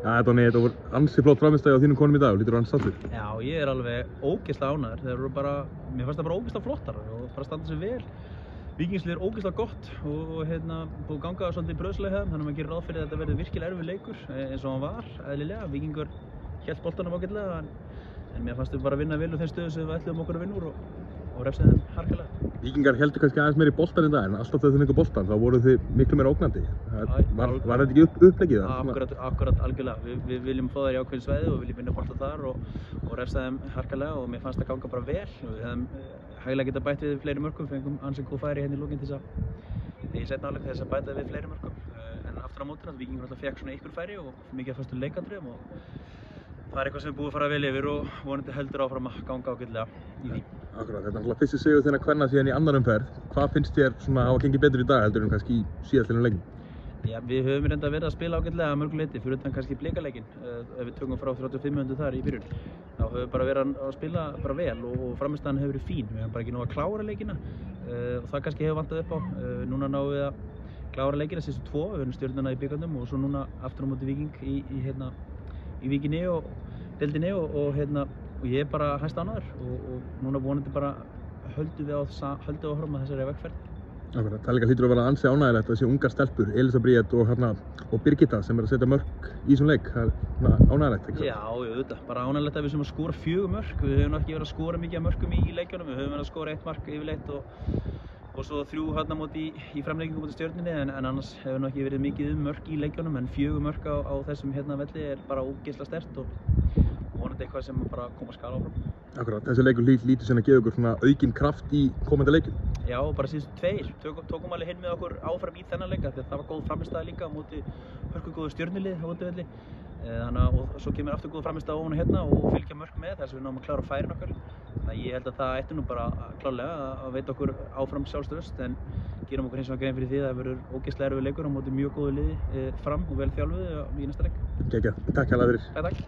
Ja, þetta var ansi flott framistæði á þínum konum í dag, lítur hann sáttur? Já, ég alveg ógeðslega ánægður. Þeir eru bara, mér fannst það bara ógeðslega flottar og bara standa sig vel. Víkingslið ógeðslega gott og búið ganga svolítið bröðslega hefðum, þannig að maður gerir ráð fyrir að þetta verði virkilega erfið leikur eins og hann var, eðlilega. Víkingur hélt boltanum ágætlega en mér fannst við bara vinna vel úr þeim stöðum sem við ætluðum okkur að vinna úr og refsið þeim harkalega. Víkingar heldur kannski aðeins meiri boltan í dag en alltaf þegar þau fengu boltan þá voru þið miklu meira ógnandi. Var þetta ekki uppleggið? Akkurat, algjörlega. Við viljum fá þær í ákveðin svæði og viljum vinna bolta þar og refsa þeim harkalega og mér fannst það ganga bara vel. Við hefðum hæglega getað bætt við fleiri mörkum, fengum ansi góð færi hérna í lokin til í seinni hálfleik þess að bæta við fleiri mörkum. En aftur á móti Víkingur alltaf fekk svona ykkur færi og mikið af föstum leikadrifum og það er eitthvað sem við búum að fara vel yfir og vonandi heldur áfram að ganga ágætlega í því. Akkurat, þetta er náttúrulega fyrsti sigur þinna kvenna síðan í annar umferð. Hvað finnst þér svona hafa gengið betur í dag heldur en kannski í síðastliðnum leiknum? Já, við höfum reynda verið að spila ágætlega að mörgu leyti, fyrir utan kannski Blikaleikin. Ef við tökum frá 35 mínútur þar í byrjun. Þá höfum við bara verið að spila bara vel og frammistaðan hefur verið fín. Við hefum bara ekki nóg að klára leikina og það kannski hefur vantað upp á. Núna náum við að klára leikina síðustu 2, við höfum Stjörnuna í bikarnum og svo núna aftur á móti Víking í Víkinni og deildinni og ég er bara hæst ánægður og núna vonandi bara höldum við áfram að þessari vegferð. Akkurat, það líka hlýtur að vera ansi ánægilegt að þessi ungar stelpur, Elisa Bríet og Birgitta sem að setja mörk í þessum leik. Það er ánægilegt, ekki? Já, auðvitað. Bara ánægilegt að við séum að skora 4 mörk. Við höfum ekki verið að skora mikið af mörkum í leikjunum. Við höfum verið að skora 1 mark yfirleitt og svo 3 móti í framlengingu móti Stjörnunni en annars hefur ekki verið mikið mörk í leikjunum en 4 mörk á þessum velli er bara ógeðslega sterkt og vonandi eitthvað sem bara koma að skala áfram. Akkurat, þessi leikur lítur sem að gefa ykkur svona aukinn kraft í komandi leikjum. Já, bara síðustu 2 tókum alveg hinn með okkur áfram í þennan leika því að það var góð frammistaða líka á móti hörkugóðu Stjörnulið á útivelli. Og svo kemur aftur góð frammistaða ofan hérna og fylgja mörk með þess að við náum að klára færin okkar. Þannig að ég held að það ætti nú bara klárlega að veita okkur áfram sjálfstraust en gerum okkur hins vegar grein fyrir því að það verður ógeðslega erfiður leikur á móti mjög góðu liði fram og vel þjálfuðu í næsta leik. Geggjað, takk hérlega fyrir. Takk.